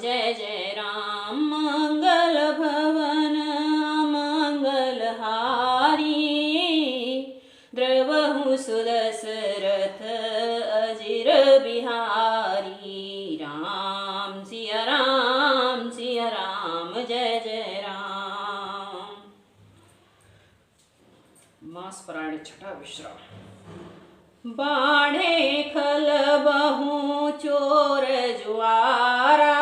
जय जय राम। मंगल भवन मंगल हारी, द्रवहु सुदशरथ अजिर बिहारी। राम सिया राम जय जय राम। मास पारायण छठा विश्राम। बाढ़े खल बहु चोर जुआरा,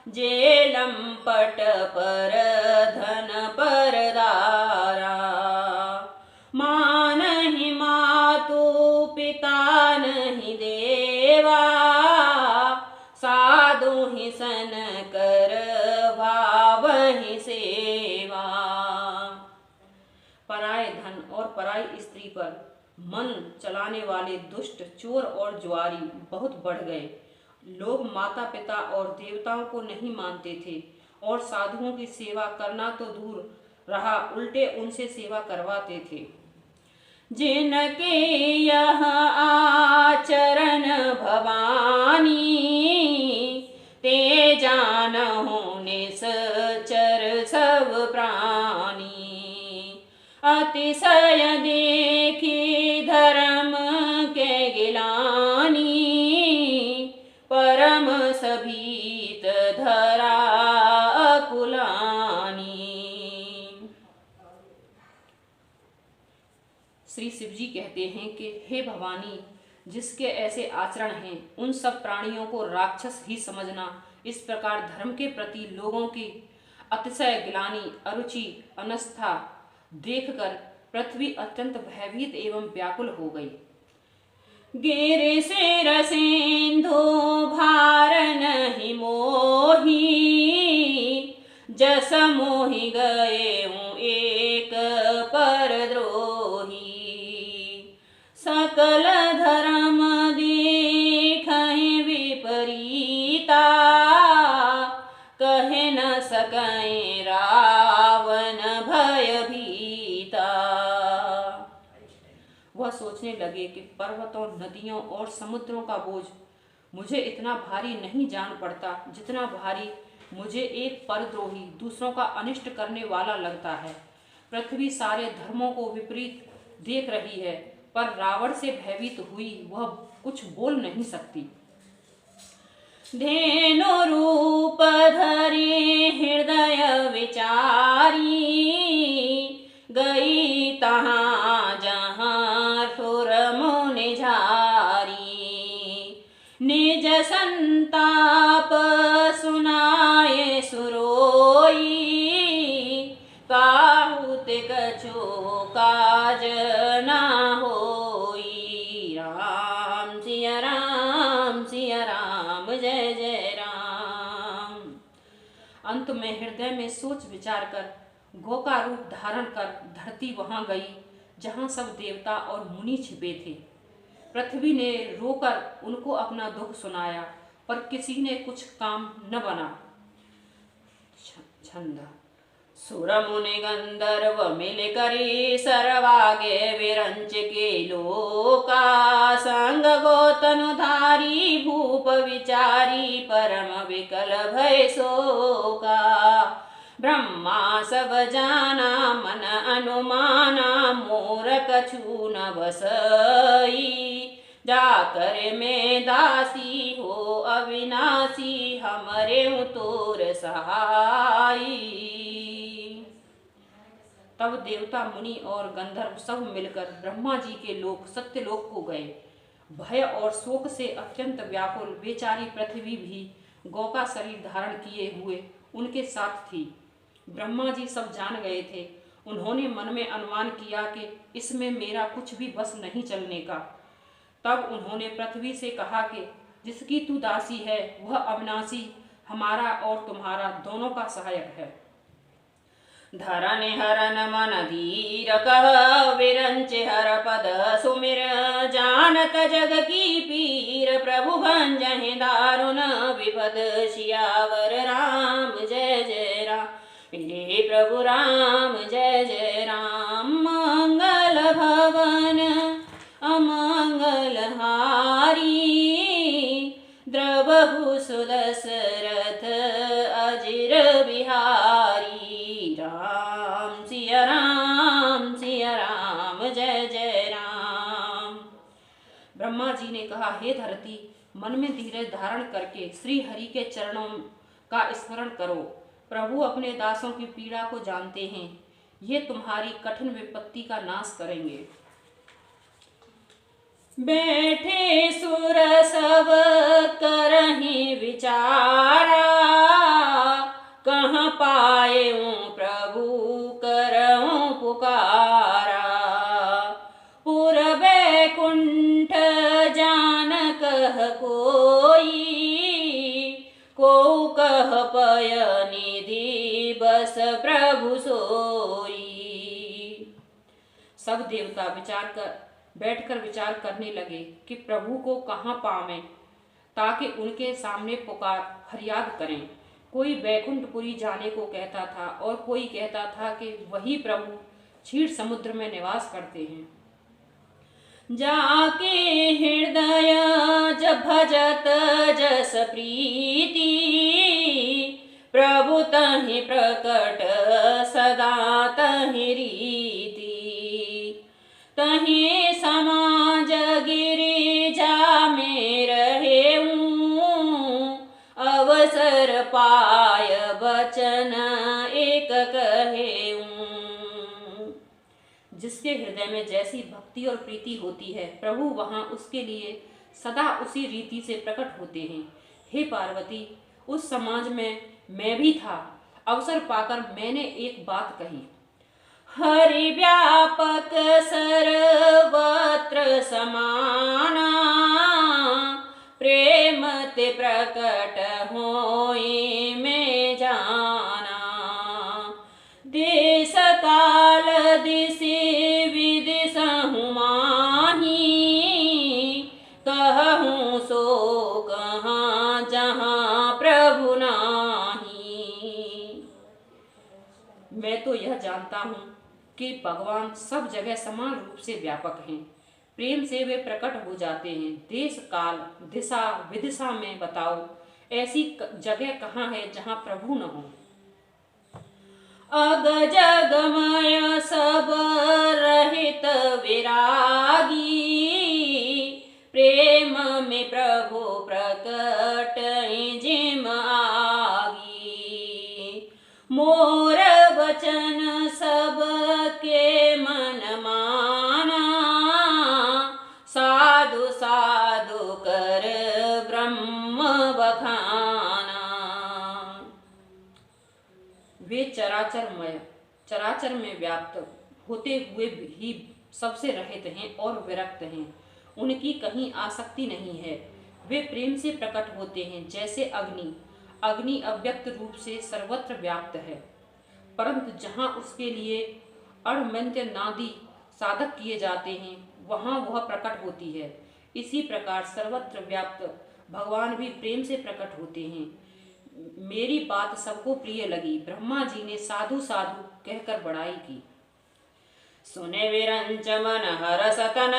जेलम पट पर धन परदारा। माँ नहीं मातु पिता नहीं देवा, साधु ही सन कर भाव ही सेवा। पराये धन और पराई स्त्री पर मन चलाने वाले दुष्ट चोर और जुआरी बहुत बढ़ गए। लोग माता पिता और देवताओं को नहीं मानते थे और साधुओं की सेवा करना तो दूर रहा, उल्टे उनसे सेवा करवाते थे। जिनके यह आचरण भवानी, ते जानहु निश्चर सब प्राणी। अतिशय देखी धर्म के गिलानी, परम सभीत धरा अकुलानी। श्री शिव जी कहते हैं कि हे भवानी, जिसके ऐसे आचरण हैं उन सब प्राणियों को राक्षस ही समझना। इस प्रकार धर्म के प्रति लोगों की अतिशय गिलानी, अरुचि, अनस्था देखकर पृथ्वी अत्यंत भयभीत एवं व्याकुल हो गई। गिर सिर सिंधु भार नहीं मोही, जस मोहि गए हूँ एक परद्रोही। सकल धर्म देखहि विपरीता, कहे न सकै रावण भयभीता। वह सोचने लगे कि पर्वतों, नदियों और समुद्रों का बोझ मुझे इतना भारी नहीं जान पड़ता जितना भारी मुझे एक परद्रोही, दूसरों का अनिष्ट करने वाला लगता है। पृथ्वी सारे धर्मों को विपरीत देख रही है, पर रावण से भयभीत हुई वह कुछ बोल नहीं सकती। धेनु रूप धरे हृदय विचारी, गई तहाँ जहाँ सुर मुनि झारी। निज संताप सुनाए सुरोई, काहुत कछु काज ना होई। राम सिया राम जय जय राम। अंत में हृदय में सोच विचार कर गौ का रूप धारण कर धरती वहां गई जहां सब देवता और मुनि छिपे थे। पृथ्वी ने रोकर उनको अपना दुख सुनाया, पर किसी ने कुछ काम न बना। छंद। सुर मुनि गंधर्व मिल करी, सरवागे विरंच के लोका। संग गोतनुधारी भूप विचारी, परम विकल भय शोका। ब्रह्मा सब जाना मन अनुमाना, मोर कछु न बसई। जाकर में दासी हो अविनाशी, हमरे तोर सहाई। तब देवता, मुनि और गंधर्व सब मिलकर ब्रह्मा जी के लोक सत्यलोक को गए। भय और शोक से अत्यंत व्याकुल बेचारी पृथ्वी भी गौ का शरीर धारण किए हुए उनके साथ थी। ब्रह्मा जी सब जान गए थे। उन्होंने मन में अनुमान किया कि इसमें मेरा कुछ भी बस नहीं चलने का। तब उन्होंने पृथ्वी से कहा कि जिसकी तू दासी है वह अविनाशी हमारा और तुम्हारा दोनों का सहायक है। धरन हरन मन धीर कह, विरंच हर पद सुमिर। जानत जग की पीर, प्रभु भंजहि दारुण विपद। सियावर राम जय जय राम, मेरे प्रभु राम जय जय राम। मंगल भवन अमंगल हारी, द्रव प्रभु सुदशरथ अजिर बिहारी। राम सिया राम जय जय राम। ब्रह्मा जी ने कहा, हे धरती, मन में धीरज धारण करके श्री हरि के चरणों का स्मरण करो। प्रभु अपने दासों की पीड़ा को जानते हैं, ये तुम्हारी कठिन विपत्ति का नाश करेंगे। बैठे सुर सब करहि विचारा, कहाँ पाएऊं प्रभु करऊं पुकारा। पुर बैकुंठ जान कह कोई, को कह पय निधि बस प्रभु सोई। सब देवता बैठकर विचार करने लगे कि प्रभु को कहाँ पावें, ताकि उनके सामने पुकार फरियाद करें। कोई बैकुंठपुरी जाने को कहता था और कोई कहता था कि वही प्रभु क्षीर समुद्र में निवास करते हैं। जाके हृदय भजत जस प्रीति, प्रभु तहि प्रकट सदा तहि रीति। तहि समाज गिरिजा में रहेऊं, अवसर पाय बचन एक कहेऊं। जिसके हृदय में जैसी भक्ति और प्रीति होती है, प्रभु वहाँ उसके लिए सदा उसी रीति से प्रकट होते हैं। हे पार्वती, उस समाज में मैं भी था। अवसर पाकर मैंने एक बात कही। हरि व्यापक सर्वत्र समाना, प्रेम ते प्रकट होई में जाना। देश काल दिशि विदिशहु माही, कहूँ सो कहाँ जहाँ प्रभु नाही। मैं तो यह जानता हूँ कि भगवान सब जगह समान रूप से व्यापक हैं। प्रेम से वे प्रकट हो जाते हैं। देश काल दिशा विदिशा में बताओ, ऐसी जगह कहाँ है जहाँ प्रभु न हो। अग जगमय सब रहित विरागी, प्रेम में प्रभु प्रकट जिम आगी। मोर वचन सब के मन माना, साधु साधु कर ब्रह्म बखाना। वे चराचर में व्याप्त होते हुए भी सबसे रहित हैं और विरक्त हैं। उनकी कहीं आसक्ति नहीं है। वे प्रेम से प्रकट होते हैं जैसे अग्नि अव्यक्त रूप से सर्वत्र व्याप्त है, परंतु जहाँ उसके लिए अणमन्य नादी साधक किए जाते हैं वहाँ वह प्रकट होती है। इसी प्रकार सर्वत्र व्याप्त भगवान भी प्रेम से प्रकट होते हैं। मेरी बात सबको प्रिय लगी। ब्रह्मा जी ने साधु साधु कहकर बड़ाई की। सुने विरंच मन हरस तन,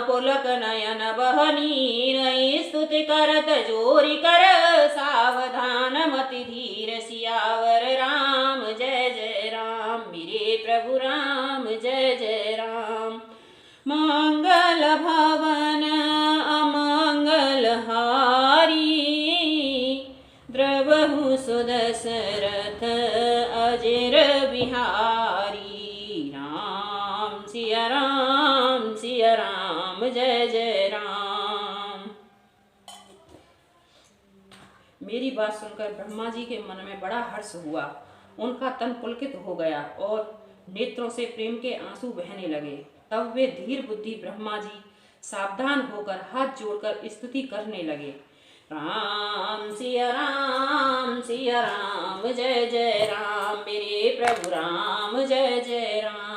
पुलक नयन बहनी। स्तुति करत जोरी कर, सावधान मति धीर। सियावर राम जय जय राम, मेरे प्रभु राम जय जय राम। मंगल भवन अमंगल हारी, द्रवहु सुदशरथ अजिर बिहारी। सिया राम जय जय राम। मेरी बात सुनकर ब्रह्मा जी के मन में बड़ा हर्ष हुआ। उनका तन पुलकित हो गया और नेत्रों से प्रेम के आंसू बहने लगे। तब वे धीर बुद्धि ब्रह्मा जी सावधान होकर हाथ जोड़कर स्तुति करने लगे। राम सिया राम जय जय राम, मेरे प्रभु राम जय जय राम।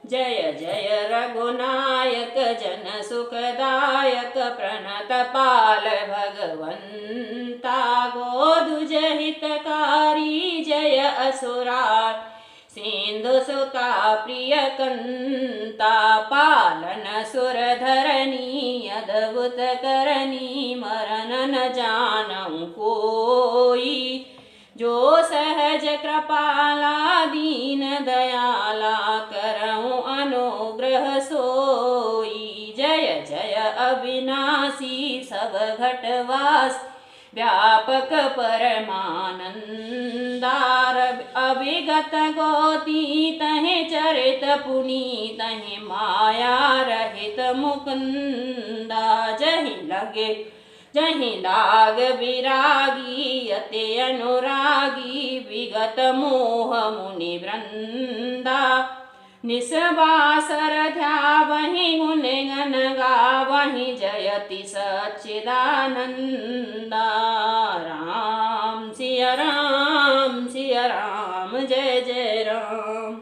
जय जय रघुनायक जन सुखदायक, प्रणत पाल भगवंता गोदुज हितकारी। जय असुरार इंदुसुता प्रियकंता पालन सुरधरणी अद्भुत करनी मरण न जानऊ कोई जो सहज कृपाला दीन दयाला करऊँ अनुग्रह सोई। जय जय अविनाशी सब घटवास व्यापक परमानंदार अभिगत गोती तहे चरित पुनीत तहे माया रहित मुकुंदा। जहि लाग विरागी अति अनुरागी विगत मोह मुनि वृंदा। निस्वासर ध्यावहि गुण गण गावहि जयति सच्चिदानंदा। राम सिया राम जय जय राम।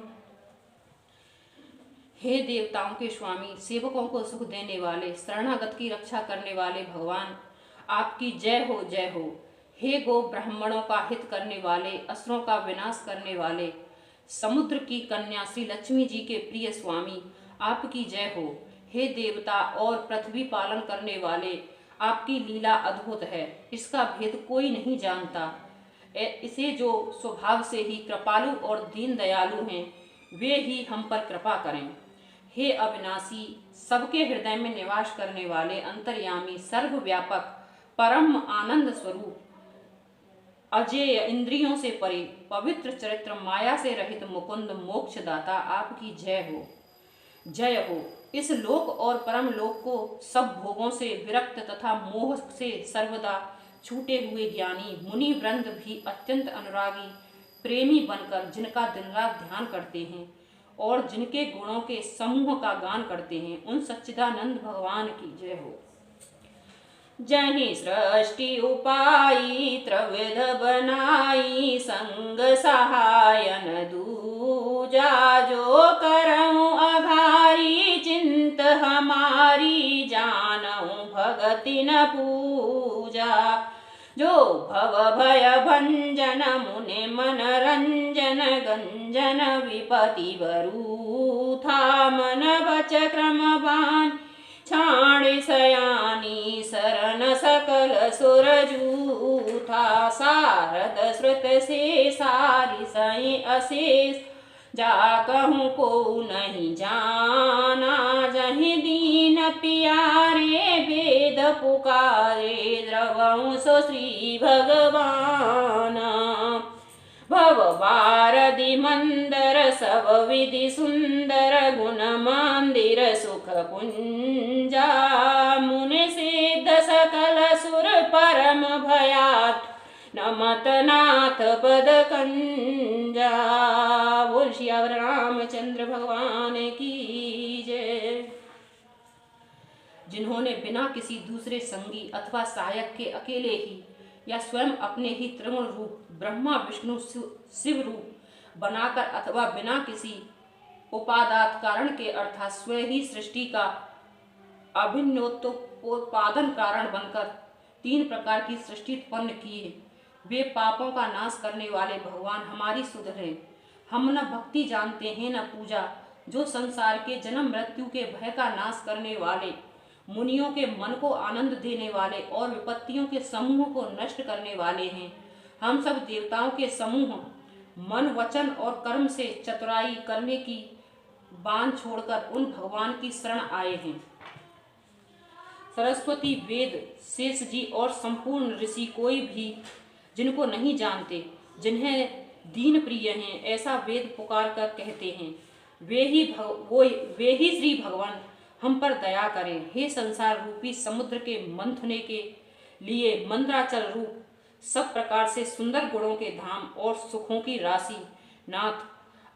हे देवताओं के स्वामी, सेवकों को सुख देने वाले, शरणागत की रक्षा करने वाले भगवान, आपकी जय हो जय हो। हे गो ब्राह्मणों का हित करने वाले, असुरों का विनाश करने वाले, समुद्र की कन्या श्री लक्ष्मी जी के प्रिय स्वामी, आपकी जय हो। हे देवता और पृथ्वी पालन करने वाले, आपकी लीला अद्भुत है, इसका भेद कोई नहीं जानता। इसे जो स्वभाव से ही कृपालु और दीन दयालु हैं, वे ही हम पर कृपा करें। हे अविनाशी, सबके हृदय में निवास करने वाले, अंतर्यामी, सर्वव्यापक, परम आनंद स्वरूप, अजेय, इंद्रियों से परे, पवित्र चरित्र, माया से रहित मुकुंद, मोक्षदाता, आपकी जय हो जय हो। इस लोक और परम लोक को सब भोगों से विरक्त तथा मोह से सर्वदा छूटे हुए ज्ञानी मुनि वृंद भी अत्यंत अनुरागी प्रेमी बनकर जिनका दिन रात ध्यान करते हैं और जिनके गुणों के समूह का गान करते हैं, उन सच्चिदानंद भगवान की जय हो। जहि सृष्टि उपाई त्रिविध बनाई संग सहायन दूजा। जो करऊँ अघारी चिंत हमारी जानऊँ भगति न पूजा। जो भव भय भंजन मुनि मन रंजन गंजन विपति वरूथा। मन बच क्रमवान छाणी सयानी शरण सकल सुरजूथा। सारद श्रुत से सारी सई अशेष जा कहूँ को नहीं जाना। जहि दीन पियारे वेद पुकारे द्रवऊँ सो श्री भगवान। भव भारदि मंदर सब विधि सुंदर गुण मंदिर सुख कुंजा। मुनि सिद्ध सकल सुर परम भयात नमत नाथ पद कंजा। बोल श्यावर रामचंद्र भगवान की जय। जिन्होंने बिना किसी दूसरे संगी अथवा सहायक के अकेले ही या स्वयं अपने ही त्रिगुण रूप ब्रह्मा विष्णु शिव रूप बनाकर अथवा बिना किसी उपादात कारण के अर्थात स्वयं ही सृष्टि का अभिन्नोत्पादन कारण बनकर 3 प्रकार की सृष्टि उत्पन्न किए, वे पापों का नाश करने वाले भगवान हमारी सुध हैं। हम न भक्ति जानते हैं न पूजा। जो संसार के जन्म मृत्यु के भय का नाश करने वाले, मुनियों के मन को आनंद देने वाले और विपत्तियों के समूह को नष्ट करने वाले हैं। हम सब देवताओं के समूह मन वचन और कर्म से चतुराई करने की बांध छोड़कर उन भगवान की शरण आए हैं। सरस्वती, वेद, शेष जी और संपूर्ण ऋषि कोई भी जिनको नहीं जानते, जिन्हें दीन प्रिय हैं, ऐसा वेद पुकार कर कहते हैं, वे ही श्री भगवान हम पर दया करें। हे संसार रूपी समुद्र के मंथने के लिए मंद्राचल रूप सब प्रकार से सुंदर गुणों के धाम और सुखों की राशि नाथ,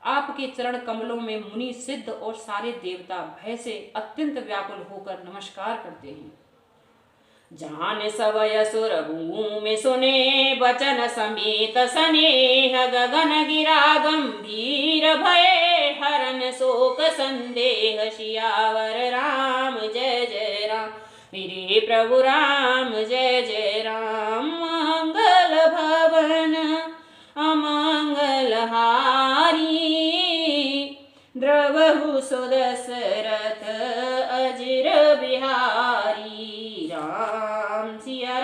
आपके चरण कमलों में मुनि सिद्ध और सारे देवता भय से अत्यंत व्याकुल होकर नमस्कार करते हैं। जान सवय सुर भूमि सुने वचन समेत स्नेह गगन गिरा गंभीर भय हरन शोक संदेह सियावर राम जय जय राम। मेरे प्रभु राम जय जय राम। मंगल भवन अमंगल हारी सो दशरथ अजर बिहारी। राम सिया